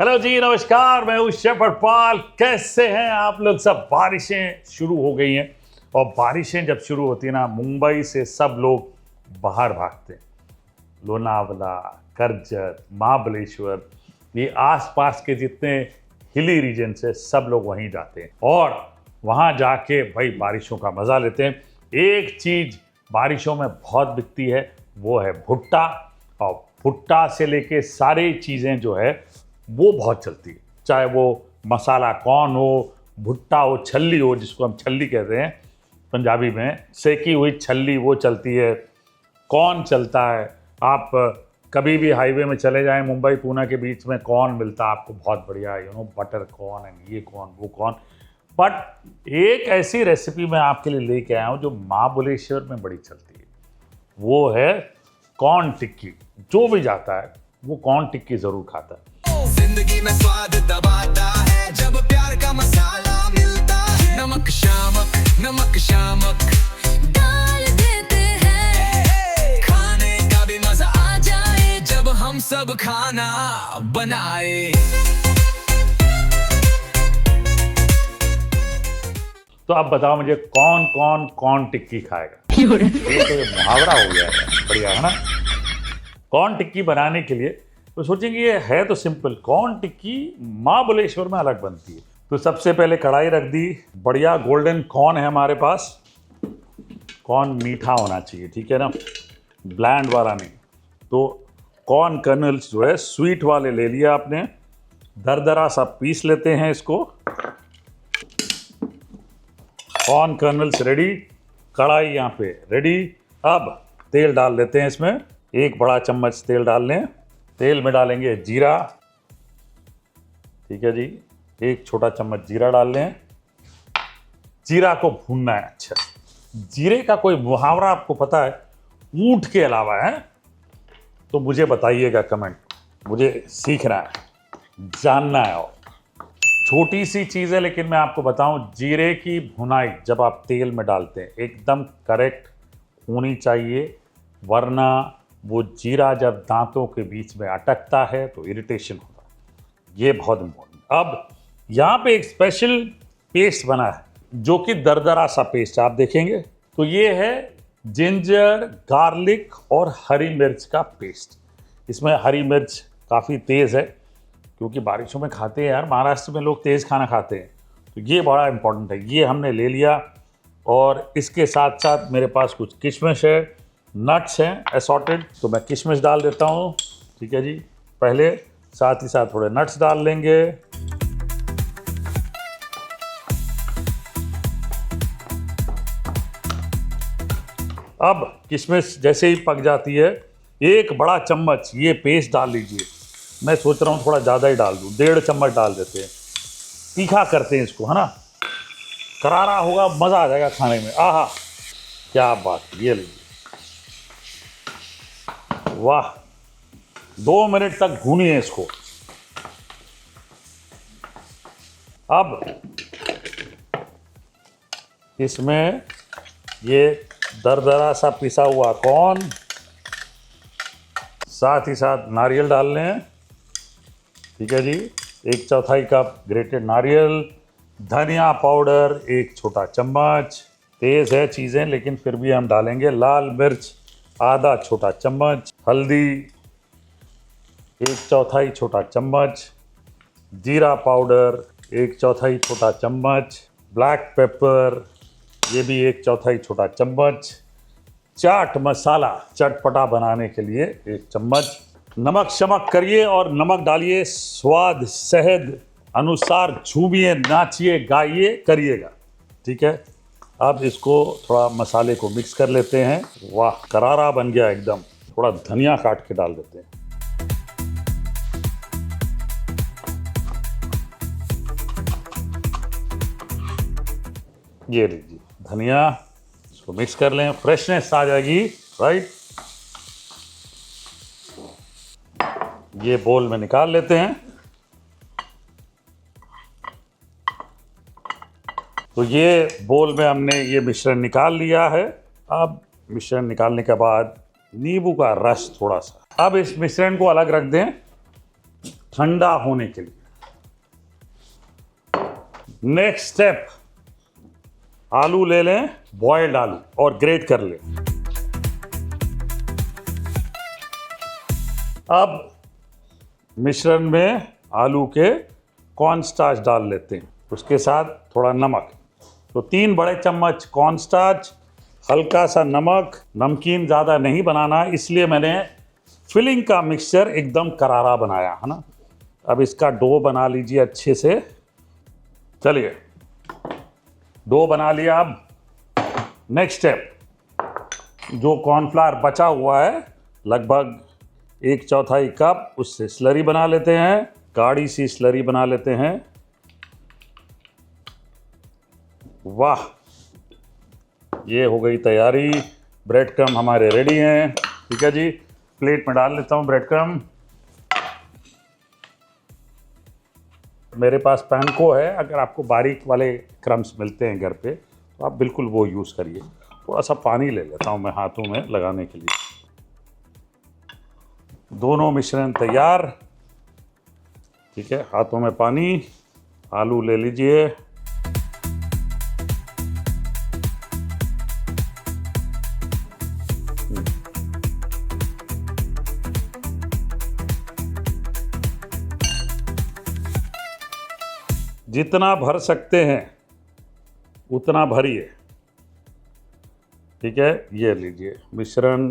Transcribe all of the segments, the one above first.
Hello जी, नमस्कार। मैं हूँ शेफ अटपाल। कैसे हैं आप लोग सब? बारिशें शुरू हो गई हैं और बारिशें जब शुरू होती है ना, मुंबई से सब लोग बाहर भागते हैं। लोनावला, करजत, महाबलेश्वर, ये आसपास के जितने हिली रीजन से सब लोग वहीं जाते हैं और वहाँ जाके भाई बारिशों का मज़ा लेते हैं। एक चीज़ बारिशों में बहुत बिकती है, वो है भुट्टा। और भुट्टा से लेके सारी चीज़ें जो है वो बहुत चलती है, चाहे वो मसाला कॉर्न हो, भुट्टा हो, छल्ली हो, जिसको हम छल्ली कहते हैं पंजाबी में, सेकी हुई छल्ली वो चलती है, कॉर्न चलता है। आप कभी भी हाईवे में चले जाएं, मुंबई पूना के बीच में कॉर्न मिलता है आपको बहुत बढ़िया, बटर कॉर्न एंड ये कॉर्न वो कॉर्न। बट एक ऐसी रेसिपी मैं आपके लिए लेके आया हूँ जो महाबलेश्वर में बड़ी चलती है, वो है कॉर्न टिक्की। जो भी जाता है वो कॉर्न टिक्की ज़रूर खाता है। जिंदगी में स्वाद दबाता है जब प्यार का मसाला मिलता है। नमक शामक डाल देते हैं, खाने का भी मजा आ जाए जब हम सब खाना बनाए। तो अब बताओ मुझे, कौन कौन कॉर्न टिक्की खाएगा? ये तो मुहावरा हो गया है, बढ़िया है ना। कॉर्न टिक्की बनाने के लिए तो सोचेंगे ये है तो सिंपल, कॉर्न टिक्की महाबलेश्वर में अलग बनती है। तो सबसे पहले कढ़ाई रख दी, बढ़िया गोल्डन कॉर्न है हमारे पास। कॉर्न मीठा होना चाहिए, ठीक है ना, ब्लैंड वाला नहीं। तो कॉर्न कर्नल्स जो है स्वीट वाले ले लिया आपने, दरदरा सा पीस लेते हैं इसको। कॉर्न कर्नल्स रेडी, कढ़ाई यहाँ पे रेडी। अब तेल डाल लेते हैं इसमें, एक बड़ा चम्मच तेल डाल लें। तेल में डालेंगे जीरा, ठीक है जी, एक छोटा चम्मच जीरा डाल लें। जीरा को भूनना है अच्छा। जीरे का कोई मुहावरा आपको पता है ऊंट के अलावा है? तो मुझे बताइएगा कमेंट, मुझे सीखना है, जानना है। और छोटी सी चीज़ है लेकिन मैं आपको बताऊं, जीरे की भुनाई जब आप तेल में डालते हैं एकदम करेक्ट होनी चाहिए, वरना वो जीरा जब दांतों के बीच में अटकता है तो इरिटेशन होता है। ये बहुत इम्पोर्टेंट। अब यहाँ पे एक स्पेशल पेस्ट बना है जो कि दरदरा सा पेस्ट आप देखेंगे। तो ये है जिंजर, गार्लिक और हरी मिर्च का पेस्ट। इसमें हरी मिर्च काफ़ी तेज़ है क्योंकि बारिशों में खाते हैं यार, महाराष्ट्र में लोग तेज़ खाना खाते हैं, तो ये बड़ा इम्पोर्टेंट है। ये हमने ले लिया और इसके साथ साथ मेरे पास कुछ किशमिश है, नट्स हैं असॉर्टेड, तो मैं किशमिश डाल देता हूँ, ठीक है जी। पहले साथ ही साथ थोड़े नट्स डाल लेंगे। अब किशमिश जैसे ही पक जाती है, एक बड़ा चम्मच ये पेस्ट डाल लीजिए। मैं सोच रहा हूँ थोड़ा ज़्यादा ही डाल दूँ, 1.5 चम्मच डाल देते हैं। तीखा करते हैं इसको, है ना, करारा होगा, मज़ा आ जाएगा खाने में। आहा क्या बात, ये लीजिए, वाह। 2 मिनट तक भूनिए इसको। अब इसमें ये दरदरा सा पिसा हुआ कॉर्न, साथ ही साथ नारियल डाल लें, ठीक है जी, 1/4 कप ग्रेटेड नारियल। धनिया पाउडर 1 छोटा चम्मच, तेज़ है चीज़ें लेकिन फिर भी हम डालेंगे। लाल मिर्च आधा छोटा चम्मच, हल्दी 1/4 छोटा चम्मच, जीरा पाउडर 1/4 छोटा चम्मच, ब्लैक पेपर ये भी 1/4 छोटा चम्मच, चाट मसाला चटपटा बनाने के लिए 1 चम्मच। नमक शमक करिए और नमक डालिए स्वाद सेहद अनुसार, झूमिए, नाचिए, गाइए, करिएगा, ठीक है। अब इसको थोड़ा मसाले को मिक्स कर लेते हैं। वाह, करारा बन गया एकदम। थोड़ा धनिया काट के डाल देते हैं। ये लीजिए धनिया, इसको मिक्स कर लें, फ्रेशनेस आ जाएगी, राइट। ये बोल में निकाल लेते हैं। तो ये बोल में हमने ये मिश्रण निकाल लिया है। अब मिश्रण निकालने के बाद नींबू का रस थोड़ा सा, अब इस मिश्रण को अलग रख दें। ठंडा होने के लिए। नेक्स्ट स्टेप, आलू ले लें, बॉइल्ड आलू, और ग्रेट कर लें। अब मिश्रण में आलू के कॉर्नस्टार्च डाल लेते हैं, उसके साथ थोड़ा नमक। तो 3 बड़े चम्मच कॉर्नस्टार्च, हल्का सा नमक। नमकीन ज़्यादा नहीं बनाना, इसलिए मैंने फिलिंग का मिक्सचर एकदम करारा बनाया है ना। अब इसका डो बना लीजिए अच्छे से। चलिए, डो बना लिया। अब नेक्स्ट स्टेप, जो कॉर्नफ्लावर बचा हुआ है लगभग 1/4 कप, उससे स्लरी बना लेते हैं। गाढ़ी सी स्लरी बना लेते हैं। वाह, ये हो गई तैयारी। ब्रेड क्रम हमारे रेडी हैं। ठीक है जी, प्लेट में डाल लेता हूँ ब्रेड क्रम। मेरे पास पैनको है, अगर आपको बारीक वाले क्रम्स मिलते हैं घर पे तो आप बिल्कुल वो यूज़ करिए। थोड़ा सा पानी ले लेता हूँ मैं हाथों में लगाने के लिए। दोनों मिश्रण तैयार। ठीक है, हाथों में पानी, आलू ले लीजिए। जितना भर सकते हैं उतना भरिए। ठीक है, ये लीजिए मिश्रण।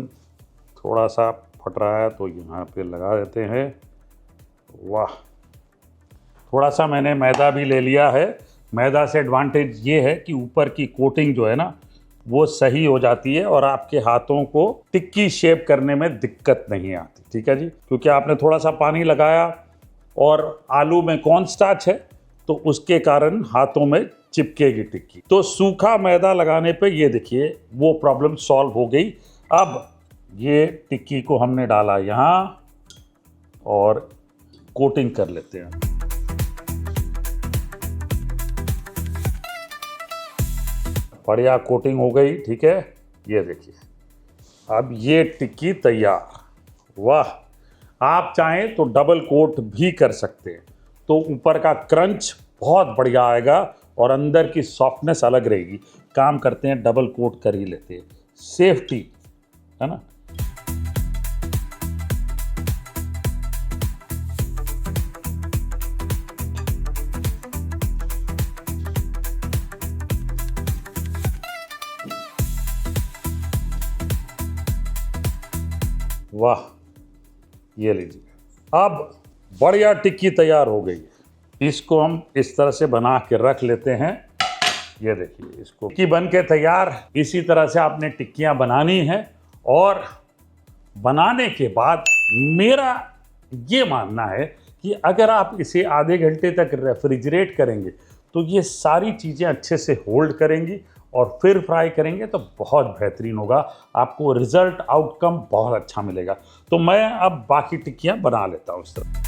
थोड़ा सा फट रहा है तो यहाँ पे लगा देते हैं। वाह, थोड़ा सा मैंने मैदा भी ले लिया है। मैदा से एडवांटेज ये है कि ऊपर की कोटिंग जो है ना वो सही हो जाती है और आपके हाथों को टिक्की शेप करने में दिक्कत नहीं आती। ठीक है जी, क्योंकि आपने थोड़ा सा पानी लगाया और आलू में कॉर्नस्टार्च है तो उसके कारण हाथों में चिपकेगी टिक्की। तो सूखा मैदा लगाने पे ये देखिए वो प्रॉब्लम सॉल्व हो गई। अब ये टिक्की को हमने डाला यहाँ और कोटिंग कर लेते हैं। बढ़िया कोटिंग हो गई। ठीक है, ये देखिए अब ये टिक्की तैयार। वाह, आप चाहें तो डबल कोट भी कर सकते हैं, तो ऊपर का क्रंच बहुत बढ़िया आएगा और अंदर की सॉफ्टनेस अलग रहेगी। काम करते हैं डबल कोट कर ही लेते हैं, सेफ्टी है ना। वाह, ये लीजिए, अब बढ़िया टिक्की तैयार हो गई है। इसको हम इस तरह से बना के रख लेते हैं। ये देखिए, इसको टिक्की बन के तैयार। इसी तरह से आपने टिक्कियाँ बनानी है और बनाने के बाद मेरा ये मानना है कि अगर आप इसे आधे घंटे तक रेफ्रिजरेट करेंगे तो ये सारी चीज़ें अच्छे से होल्ड करेंगी और फिर फ्राई करेंगे तो बहुत बेहतरीन होगा। आपको रिजल्ट आउटकम बहुत अच्छा मिलेगा। तो मैं अब बाकी टिक्कियाँ बना लेता हूँ इस तरह।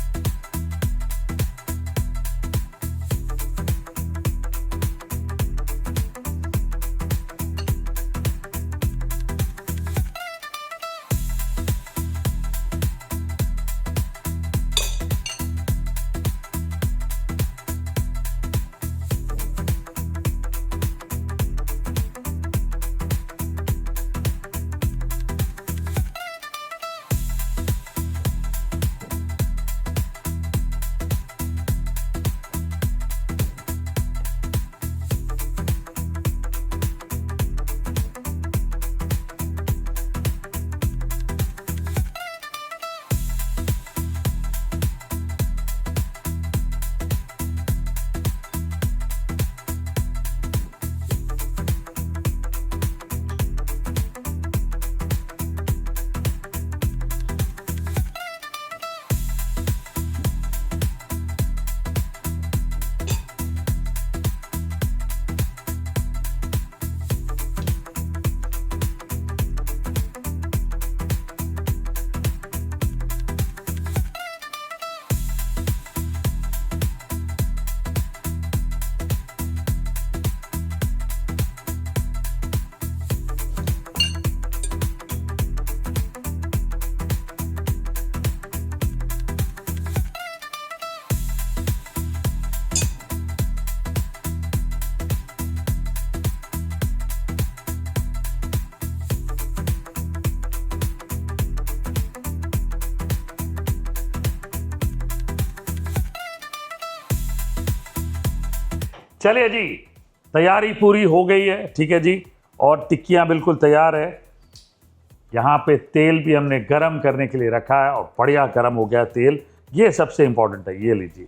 चलिए जी, तैयारी पूरी हो गई है, ठीक है जी। और टिक्कियाँ बिल्कुल तैयार है। यहाँ पे तेल भी हमने गरम करने के लिए रखा है और बढ़िया गरम हो गया तेल। ये सबसे इम्पोर्टेंट है। ये लीजिए,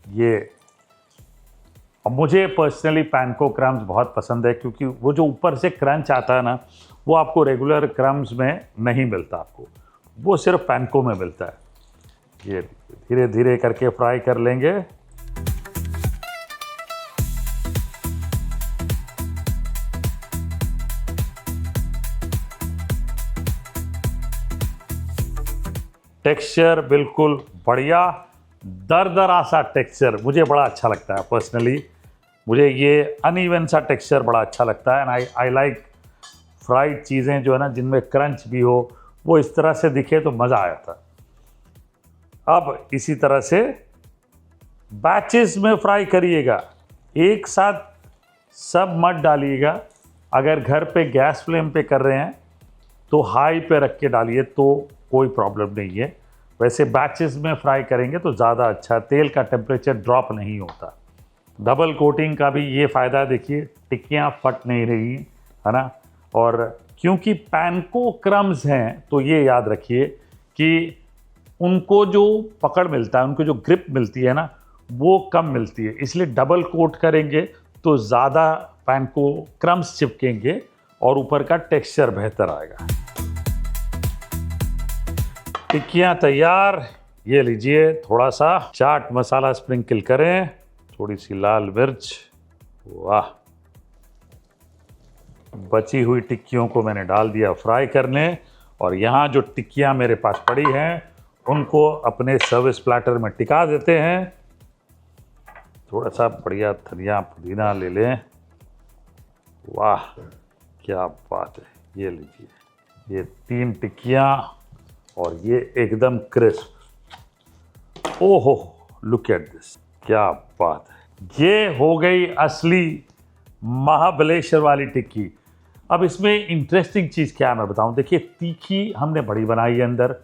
ये। और मुझे पर्सनली पैनको क्रम्स बहुत पसंद है, क्योंकि वो जो ऊपर से क्रंच आता है ना, वो आपको रेगुलर क्रम्स में नहीं मिलता, आपको वो सिर्फ पैनको में मिलता है। ये धीरे धीरे करके फ्राई कर लेंगे। टेक्सचर बिल्कुल बढ़िया, दरदरा सा टेक्सचर मुझे बड़ा अच्छा लगता है पर्सनली। मुझे ये अनइवन सा टेक्सचर बड़ा अच्छा लगता है। एंड आई लाइक फ्राइड चीज़ें जो है ना, जिनमें क्रंच भी हो, वो इस तरह से दिखे तो मज़ा आ जाता है। अब इसी तरह से बैचेस में फ्राई करिएगा, एक साथ सब मत डालिएगा। अगर घर पे गैस फ्लेम पे कर रहे हैं तो हाई पे रख के डालिए, तो कोई प्रॉब्लम नहीं है। वैसे बैचेस में फ्राई करेंगे तो ज़्यादा अच्छा, तेल का टेम्परेचर ड्रॉप नहीं होता। डबल कोटिंग का भी ये फ़ायदा, देखिए टिक्कियाँ फट नहीं रही, है ना। और क्योंकि पैनको क्रम्स हैं, तो ये याद रखिए कि उनको जो पकड़ मिलता है, उनको जो ग्रिप मिलती है ना, वो कम मिलती है। इसलिए डबल कोट करेंगे तो ज़्यादा पैनको क्रम्स चिपकेंगे और ऊपर का टेक्सचर बेहतर आएगा। टिक्कियाँ तैयार। ये लीजिए, थोड़ा सा चाट मसाला स्प्रिंकल करें, थोड़ी सी लाल मिर्च। वाह, बची हुई टिक्कियों को मैंने डाल दिया फ्राई करने। और यहाँ जो टिक्कियाँ मेरे पास पड़ी हैं, उनको अपने सर्विस प्लेटर में टिका देते हैं। थोड़ा सा बढ़िया धनिया पुदीना ले लें। वाह, क्या बात है। ये लीजिए, ये 3 टिक्कियाँ और ये एकदम क्रिस्प। ओहो, लुक एट दिस, क्या बात है। ये हो गई असली महाबलेश्वर वाली टिक्की। अब इसमें इंटरेस्टिंग चीज़ क्या है मैं बताऊं। देखिए, तीखी हमने बड़ी बनाई है, अंदर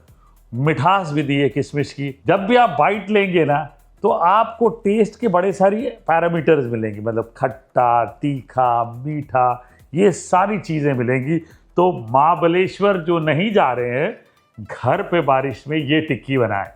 मिठास भी दी है किशमिश की। जब भी आप बाइट लेंगे ना, तो आपको टेस्ट के बड़े सारी पैरामीटर्स मिलेंगी, मतलब खट्टा, तीखा, मीठा, ये सारी चीज़ें मिलेंगी। तो महाबलेश्वर जो नहीं जा रहे हैं, घर पे बारिश में ये टिक्की बनाएं।